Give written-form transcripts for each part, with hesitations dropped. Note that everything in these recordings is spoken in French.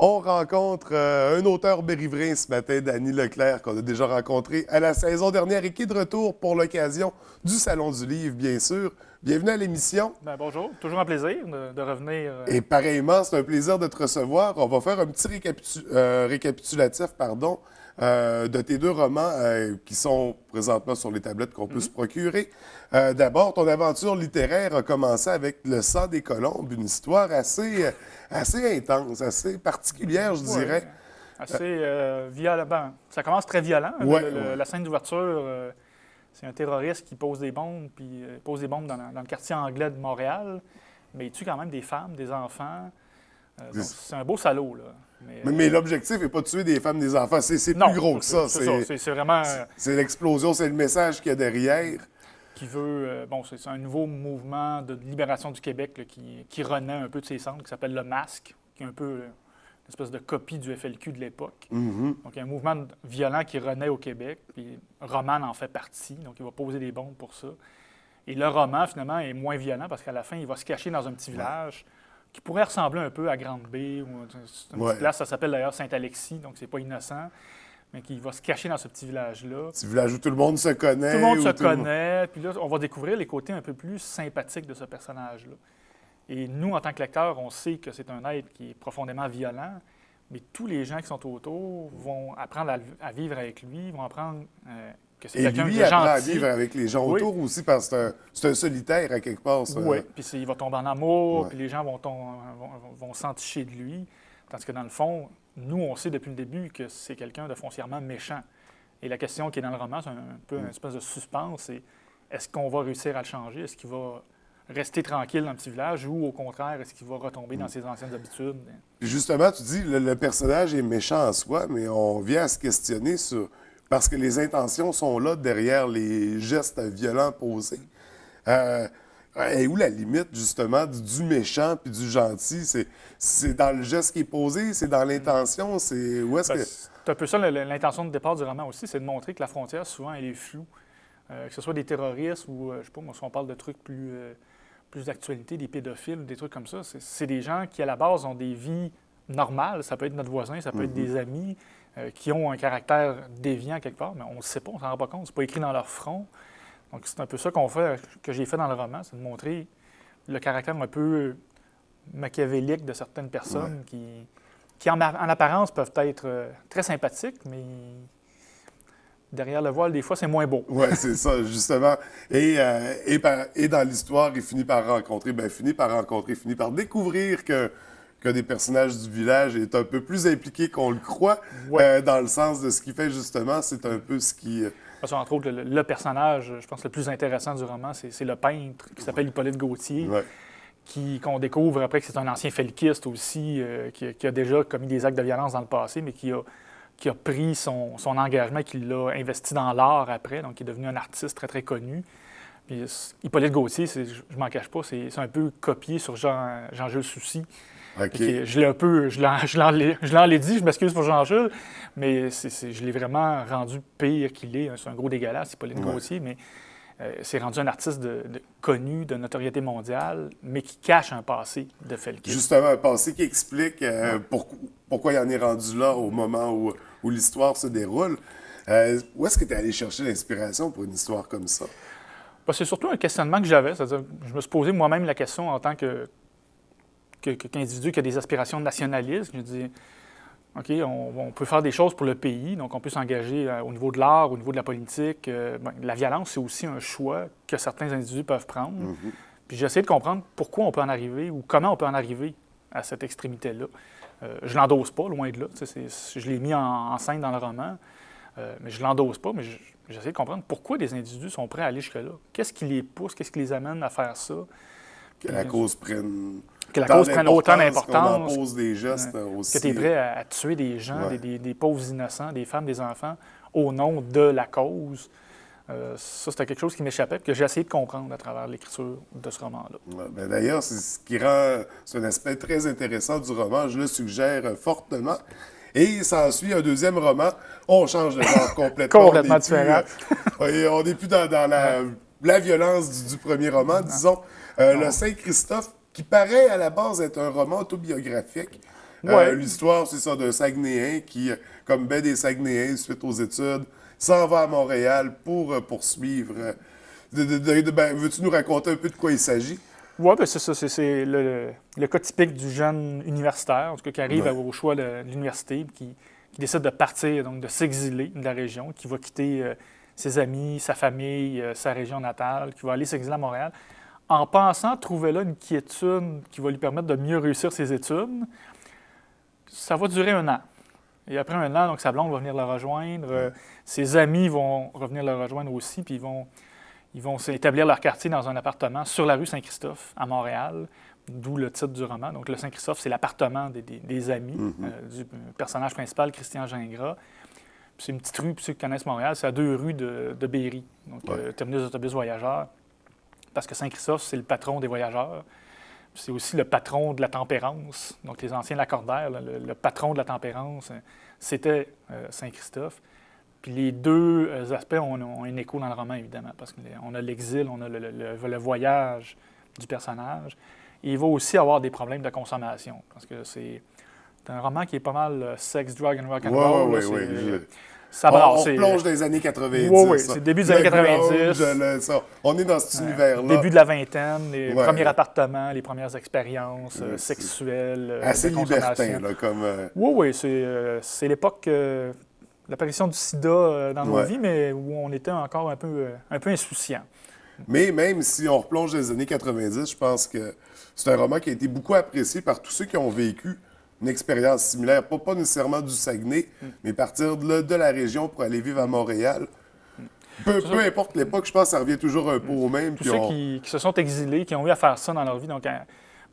On rencontre un auteur bérivrain ce matin, Danny Leclerc, qu'on a déjà rencontré à la saison dernière et qui est de retour pour l'occasion du Salon du Livre, bien sûr. Bienvenue à l'émission. Bonjour, toujours un plaisir de revenir. Et pareillement, c'est un plaisir de te recevoir. On va faire un petit récapitulatif de tes deux romans qui sont présentement sur les tablettes qu'on peut se procurer. D'abord, ton aventure littéraire a commencé avec Le sang des colombes, une histoire assez intense, assez particulière, je dirais. Assez violent. Ben, ça commence très violent. La scène d'ouverture, c'est un terroriste qui pose des bombes, puis pose des bombes dans le quartier anglais de Montréal, mais il tue quand même des femmes, des enfants. Donc c'est un beau salaud, là. Mais l'objectif n'est pas de tuer des femmes, des enfants. C'est plus gros que ça. C'est vraiment... C'est l'explosion, c'est le message qu'il y a derrière. Qui veut... c'est un nouveau mouvement de libération du Québec là, qui renaît un peu de ses cendres, qui s'appelle le MASQ, qui est un peu une espèce de copie du FLQ de l'époque. Mm-hmm. Donc, il y a un mouvement violent qui renaît au Québec, puis Roman en fait partie, donc il va poser des bombes pour ça. Et le roman, finalement, est moins violent parce qu'à la fin, il va se cacher dans un petit village qui pourrait ressembler un peu à Grande-Bay, ou une petite place, ça s'appelle d'ailleurs Saint-Alexis, donc c'est pas innocent, mais qui va se cacher dans ce petit village-là. Petit village où tout le monde se connaît. Tout le monde se connaît, puis là, on va découvrir les côtés un peu plus sympathiques de ce personnage-là. Et nous, en tant que lecteurs, on sait que c'est un être qui est profondément violent, mais tous les gens qui sont autour vont apprendre à vivre avec lui, vont apprendre que c'est quelqu'un de gentil. Et lui apprend à vivre avec les gens autour aussi, parce que c'est un solitaire à quelque part. Oui, puis il va tomber en amour, puis les gens vont s'enticher de lui. Tandis que dans le fond, nous, on sait depuis le début que c'est quelqu'un de foncièrement méchant. Et la question qui est dans le roman, c'est un peu une espèce de suspense, c'est est-ce qu'on va réussir à le changer? Est-ce qu'il va rester tranquille dans le petit village ou au contraire, est-ce qu'il va retomber dans ses anciennes habitudes? Puis justement, tu dis le personnage est méchant en soi, mais on vient à se questionner sur... Parce que les intentions sont là derrière les gestes violents posés. Et où la limite, justement, du méchant puis du gentil? C'est dans le geste qui est posé? C'est dans l'intention? C'est un peu ça l'intention de départ du roman aussi, c'est de montrer que la frontière, souvent, elle est floue. Que ce soit des terroristes ou, je sais pas, moi, si on parle de trucs plus d'actualité, des pédophiles, des trucs comme ça, c'est des gens qui, à la base, ont des vies normales. Ça peut être notre voisin, ça peut être des amis qui ont un caractère déviant quelque part, mais on ne sait pas, on ne s'en rend pas compte. C'est pas écrit dans leur front. Donc, c'est un peu ça que j'ai fait dans le roman, c'est de montrer le caractère un peu machiavélique de certaines personnes qui en apparence, peuvent être très sympathiques, mais derrière le voile, des fois, c'est moins beau. Oui, c'est ça, justement. Et dans l'histoire, il finit par découvrir que des personnages du village est un peu plus impliqué qu'on le croit, dans le sens de ce qu'il fait, justement. C'est un peu ce qui... Parce entre autres, le personnage, je pense, le plus intéressant du roman, c'est le peintre qui s'appelle Hippolyte Gauthier, qu'on découvre après que c'est un ancien felkiste aussi, qui a déjà commis des actes de violence dans le passé, mais qui a pris son engagement, qui l'a investi dans l'art après, donc il est devenu un artiste très, très connu. Puis, Hippolyte Gauthier, je ne m'en cache pas, c'est un peu copié sur Jean-Jules Soucy. Okay. Je l'en ai dit, je m'excuse pour Jean-Jules, mais je l'ai vraiment rendu pire qu'il est. C'est un gros dégueulasse, Hippolyte Gauthier, mais c'est rendu un artiste connu, de notoriété mondiale, mais qui cache un passé de felkiste. Justement, un passé qui explique pourquoi il en est rendu là au moment où l'histoire se déroule. Où est-ce que tu es allé chercher l'inspiration pour une histoire comme ça? C'est surtout un questionnement que j'avais. C'est-à-dire, je me suis posé moi-même la question en tant qu'individu qui a des aspirations nationalistes. Je me dis, OK, on peut faire des choses pour le pays, donc on peut s'engager au niveau de l'art, au niveau de la politique. La violence, c'est aussi un choix que certains individus peuvent prendre. Mm-hmm. Puis j'ai essayé de comprendre pourquoi on peut en arriver ou comment on peut en arriver à cette extrémité-là. Je ne l'endosse pas, loin de là. Je l'ai mis en scène dans le roman, mais je ne l'endosse pas, mais j'ai essayé de comprendre pourquoi des individus sont prêts à aller jusque-là. Qu'est-ce qui les pousse, qu'est-ce qui les amène à faire ça? Que la cause prenne autant d'importance. Qu'on pose des gestes aussi. Que tu es prêt à tuer des gens, des pauvres innocents, des femmes, des enfants, au nom de la cause. Ça, c'était quelque chose qui m'échappait et que j'ai essayé de comprendre à travers l'écriture de ce roman-là. D'ailleurs, c'est ce qui rend... C'est un aspect très intéressant du roman. Je le suggère fortement. Et s'ensuit un deuxième roman. On change de genre complètement. Complètement différent. On n'est plus dans la violence du premier roman, disons. Le Saint-Christophe, qui paraît à la base être un roman autobiographique, Ouais. L'histoire, c'est ça, d'un Saguenéen qui, comme ben des Saguenéens, suite aux études, s'en va à Montréal pour poursuivre. Ben, veux-tu nous raconter un peu de quoi il s'agit? Oui, ben c'est ça. C'est le cas typique du jeune universitaire, en tout cas, qui arrive Ouais. au choix de l'université, qui décide de partir, donc de s'exiler de la région, qui va quitter ses amis, sa famille, sa région natale, qui va aller s'exiler à Montréal, en pensant trouver là une quiétude qui va lui permettre de mieux réussir ses études. Ça va durer 1 an. Et après 1 an, donc sa blonde va venir le rejoindre, ses amis vont revenir le rejoindre aussi, puis ils vont s'établir leur quartier dans un appartement sur la rue Saint-Christophe, à Montréal, d'où le titre du roman. Donc, le Saint-Christophe, c'est l'appartement des amis du personnage principal, Christian Gingras. Puis c'est une petite rue, pour ceux qui connaissent Montréal, c'est à 2 rues de Berry, donc terminus d'autobus voyageurs. Parce que Saint-Christophe, c'est le patron des voyageurs. Puis c'est aussi le patron de la tempérance. Donc, les anciens Lacordaire, le patron de la tempérance, c'était Saint-Christophe. Puis les deux aspects ont un écho dans le roman, évidemment, parce qu'on a l'exil, on a le voyage du personnage. Et il va aussi avoir des problèmes de consommation, parce que c'est un roman qui est pas mal sex, drug and rock and roll. Oui. Ça brasse. On plonge dans les années 90. Oui, c'est début des années 90. On est dans cet univers-là. Début de la vingtaine, les premiers appartements, les premières expériences sexuelles. Assez de libertin, là, comme... Oui, c'est l'époque... l'apparition du sida dans nos vies, mais où on était encore un peu insouciant. Mais même si on replonge dans les années 90, je pense que c'est un roman qui a été beaucoup apprécié par tous ceux qui ont vécu une expérience similaire, pas nécessairement du Saguenay, mais partir de la région pour aller vivre à Montréal. Peu importe l'époque, je pense que ça revient toujours un peu au même. Tous ceux qui se sont exilés, qui ont eu à faire ça dans leur vie, donc,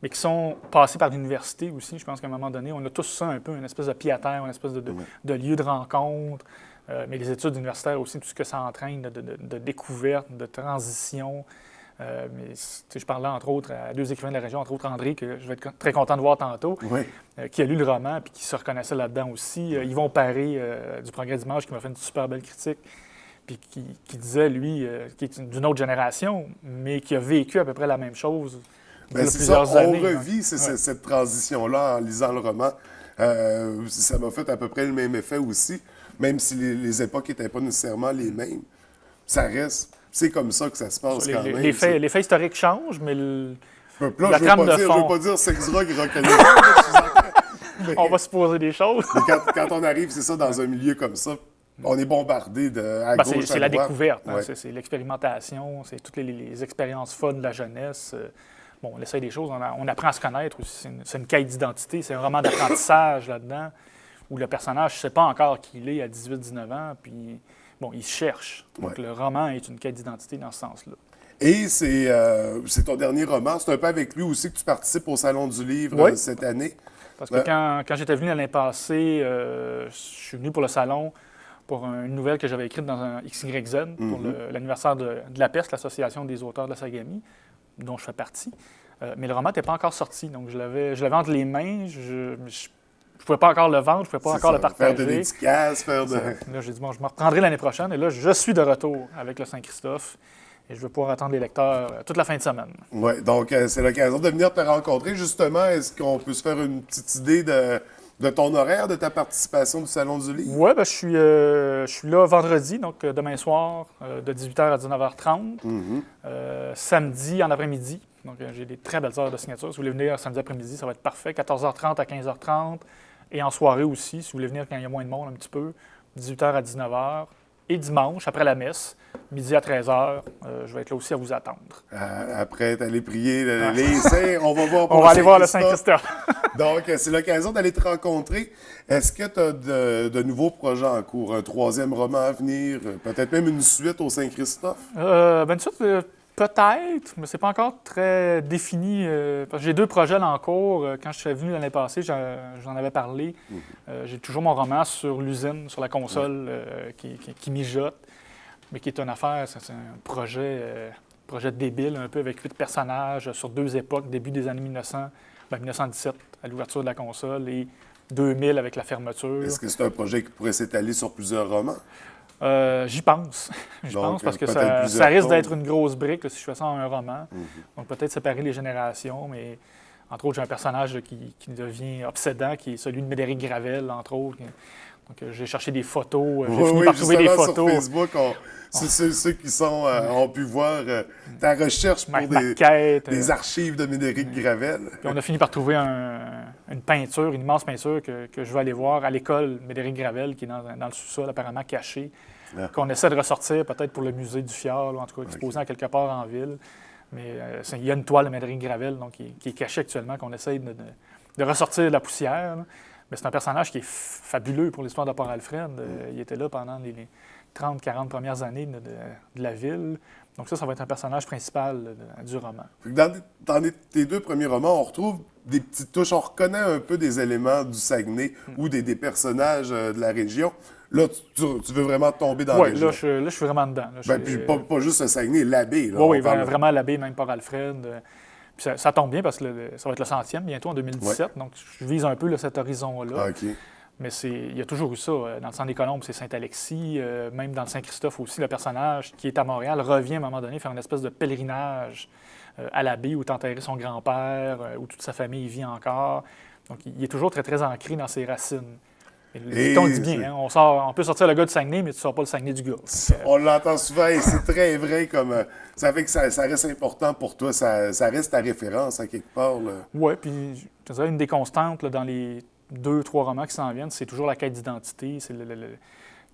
mais qui sont passés par l'université aussi, je pense qu'à un moment donné, on a tous ça un peu, une espèce de pied à terre, une espèce de lieu de rencontre. Mais les études universitaires aussi, tout ce que ça entraîne de découverte, de transition. Mais je parlais entre autres à 2 écrivains de la région, entre autres André, que je vais être très content de voir tantôt, qui a lu le roman et qui se reconnaissait là-dedans aussi. Yvon Paré du Progrès d'Image, qui m'a fait une super belle critique, puis qui disait, lui, qui est d'une autre génération, mais qui a vécu à peu près la même chose. C'est plusieurs ça, années. On revit cette transition-là en lisant le roman. Ça m'a fait à peu près le même effet aussi, même si les époques n'étaient pas nécessairement les mêmes. Ça reste... C'est comme ça que ça se passe quand même. Les faits historiques changent, mais la trame de fond... Je ne veux pas dire sex, drug, rock'n'roll. On va se poser des choses. Quand on arrive, c'est ça, dans un milieu comme ça, on est bombardé à gauche, à droite. C'est la découverte, c'est l'expérimentation, c'est toutes les expériences fun de la jeunesse. Bon, on essaie des choses, on apprend à se connaître aussi. C'est une quête d'identité, c'est un roman d'apprentissage là-dedans, où le personnage ne sait pas encore qui il est à 18-19 ans, puis... Bon, il se cherche. Donc, le roman est une quête d'identité dans ce sens-là. Et c'est ton dernier roman. C'est un peu avec lui aussi que tu participes au Salon du Livre cette année. Parce que quand j'étais venu l'année passée, je suis venu pour le salon pour une nouvelle que j'avais écrite dans un XYZ pour l'anniversaire de la Peste, l'Association des auteurs de la Sagamie, dont je fais partie. Mais le roman n'était pas encore sorti. Donc, je l'avais entre les mains. Je ne pouvais pas encore le vendre, je ne pouvais pas encore le partager. Faire de dédicaces, Là, j'ai dit, bon, je me reprendrai l'année prochaine. Et là, je suis de retour avec le Saint-Christophe. Et je vais pouvoir attendre les lecteurs toute la fin de semaine. Oui, donc c'est l'occasion de venir te rencontrer. Justement, est-ce qu'on peut se faire une petite idée de ton horaire, de ta participation du Salon du Livre? Oui, je suis là vendredi, donc demain soir, de 18h à 19h30. Samedi en après-midi. Donc, j'ai des très belles heures de signature. Si vous voulez venir samedi après-midi, ça va être parfait. 14h30 à 15h30. Et en soirée aussi, si vous voulez venir quand il y a moins de monde un petit peu, 18h à 19h. Et dimanche, après la messe, midi à 13h, je vais être là aussi à vous attendre. Après, être allé prier les saints, on va voir pour on va aller voir le Saint-Christophe. Donc, c'est l'occasion d'aller te rencontrer. Est-ce que tu as de nouveaux projets en cours? Un 3e roman à venir? Peut-être même une suite au Saint-Christophe? Une suite, peut-être, mais c'est pas encore très défini. Parce que j'ai 2 projets là en cours. Quand je suis venu l'année passée, j'en avais parlé. J'ai toujours mon roman sur l'usine, sur la console, qui mijote, mais qui est une affaire, c'est un projet débile, un peu avec 8 personnages sur 2 époques, début des années 1917 à l'ouverture de la console et 2000 avec la fermeture. Est-ce que c'est un projet qui pourrait s'étaler sur plusieurs romans? J'y pense. Pense parce que ça risque d'être une grosse brique là, si je fais ça en un roman. Donc peut-être séparer les générations, mais Entre autres, j'ai un personnage là, qui devient obsédant, qui est celui de Médéric Gravel, entre autres. Donc, j'ai cherché des photos, j'ai fini par trouver des photos. Sur Facebook, ceux qui ont pu voir ta recherche pour des archives de Médéric Gravel. Puis on a fini par trouver une peinture, une immense peinture que je vais aller voir à l'école Médéric Gravel, qui est dans le sous-sol, apparemment caché, qu'on essaie de ressortir peut-être pour le musée du Fjord, ou en tout cas exposé à quelque part en ville. Mais il y a une toile de Médéric Gravel donc, qui est cachée actuellement, qu'on essaie de ressortir de la poussière. Là. Mais c'est un personnage qui est fabuleux pour l'histoire de Port-Alfred. Il était là pendant les 30-40 premières années de la ville. Donc ça va être un personnage principal du roman. Dans tes 2 premiers romans, on retrouve des petites touches. On reconnaît un peu des éléments du Saguenay ou des personnages de la région. Là, tu veux vraiment tomber dans la région. Oui, là, je suis vraiment dedans. Là, puis pas juste le Saguenay, l'abbé. Oui, vraiment l'abbé, même Port-Alfred. Puis ça tombe bien parce que ça va être le 100e bientôt en 2017. Donc, je vise un peu cet horizon-là. OK. Mais il y a toujours eu ça. Dans le Centre des Colombes, c'est Saint-Alexis. Même dans le Saint-Christophe aussi, le personnage qui est à Montréal revient à un moment donné faire une espèce de pèlerinage à l'abbaye où est enterré son grand-père, où toute sa famille vit encore. Donc, il est toujours très, très ancré dans ses racines. Et on dit bien, hein, on peut sortir le gars du Saguenay, mais tu ne sors pas le Saguenay du gars. On l'entend souvent et c'est très vrai. Ça fait que ça reste important pour toi. Ça reste ta référence à quelque part. Oui, puis je dirais une des constantes là, dans les 2-3 romans qui s'en viennent, c'est toujours la quête d'identité. C'est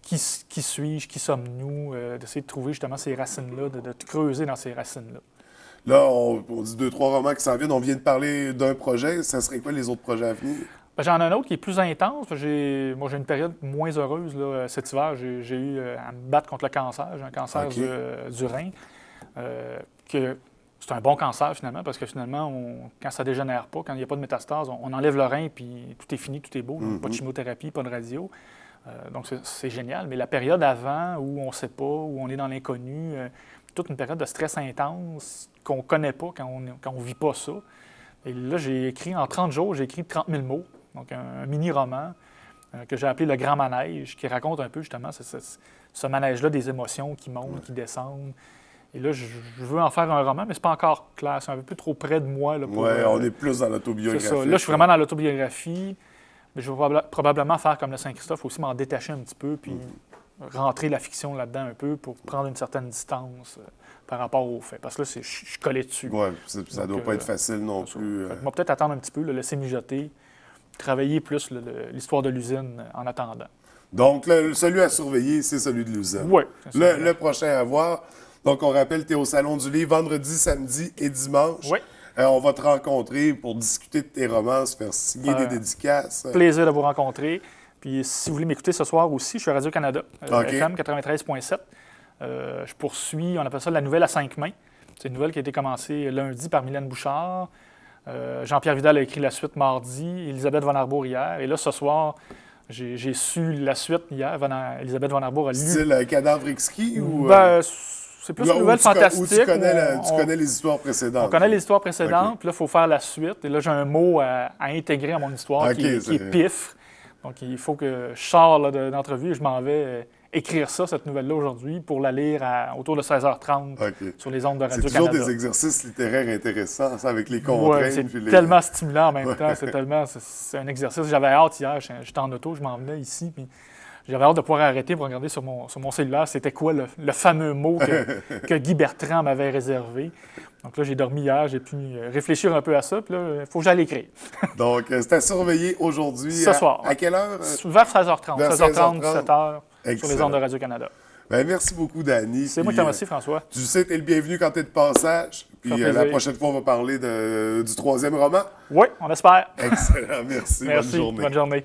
qui suis-je, qui sommes-nous, d'essayer de trouver justement ces racines-là, de creuser dans ces racines-là. Là, on dit 2-3 romans qui s'en viennent. On vient de parler d'un projet. Ça serait quoi les autres projets à venir? Ben, j'en ai un autre qui est plus intense. Moi, j'ai une période moins heureuse là, cet hiver. J'ai eu à me battre contre le cancer. J'ai un cancer du rein. C'est un bon cancer, finalement, parce que finalement, quand ça ne dégénère pas, quand il n'y a pas de métastase, on enlève le rein, puis tout est fini, tout est beau. Pas de chimiothérapie, pas de radio. Donc, c'est génial. Mais la période avant, où on ne sait pas, où on est dans l'inconnu, toute une période de stress intense qu'on ne connaît pas quand on ne vit pas ça. Et là, j'ai écrit, en 30 jours, j'ai écrit 30 000 mots. Donc, un mini-roman que j'ai appelé « Le Grand Manège », qui raconte un peu, justement, ce manège-là des émotions qui montent, qui descendent. Et là, je veux en faire un roman, mais c'est pas encore clair. C'est un peu trop près de moi. Oui, on est plus dans l'autobiographie. C'est ça. Là, je suis vraiment dans l'autobiographie. Mais je vais probablement faire comme le Saint-Christophe aussi, m'en détacher un petit peu, puis rentrer la fiction là-dedans un peu pour prendre une certaine distance par rapport aux faits. Parce que là, je suis collé dessus. Oui, ça ne doit pas être facile non plus. Je vais peut-être attendre un petit peu, le laisser mijoter, travailler plus l'histoire de l'usine en attendant. Donc, celui à surveiller, c'est celui de l'usine. Oui. Le prochain à voir. Donc, on rappelle, tu es au Salon du Livre vendredi, samedi et dimanche. Oui. On va te rencontrer pour discuter de tes romans, se faire signer des dédicaces. Plaisir de vous rencontrer. Puis, si vous voulez m'écouter ce soir aussi, je suis à Radio-Canada, FM 93.7. Je poursuis, on appelle ça la nouvelle à 5 mains. C'est une nouvelle qui a été commencée lundi par Mylène Bouchard. Jean-Pierre Vidal a écrit la suite mardi, Elisabeth Von Arbour hier. Et là, ce soir, j'ai su la suite hier. Elisabeth Von Arbour a lu. C'est le cadavre exquis ou... c'est plus une nouvelle fantastique. Tu connais les histoires précédentes. On connaît les histoires précédentes, puis là, il faut faire la suite. Et là, j'ai un mot à intégrer à mon histoire qui est pif. Donc, il faut que je sors d'entrevue et je m'en vais écrire cette nouvelle-là aujourd'hui, pour la lire autour de 16h30 sur les ondes de Radio-Canada. C'est toujours des exercices littéraires intéressants, ça, avec les contraintes. C'est tellement stimulant en même temps. C'est un exercice. J'avais hâte hier, j'étais en auto, je m'en venais ici, puis j'avais hâte de pouvoir arrêter pour regarder sur mon cellulaire c'était quoi le fameux mot que Guy Bertrand m'avait réservé. Donc là, j'ai dormi hier, j'ai pu réfléchir un peu à ça, puis là, il faut que j'aille l'écrire. Donc, c'est à surveiller aujourd'hui. Ce soir. À quelle heure? Vers 16h30. 16h30, 17h, sur les ondes de Radio-Canada. Bien, merci beaucoup, Danny. C'est moi qui te remercie, François. Tu sais, tu es le bienvenu quand tu es de passage. Puis la prochaine fois, on va parler du 3e roman. Oui, on espère. Excellent, merci. Merci, bonne journée. Bonne journée.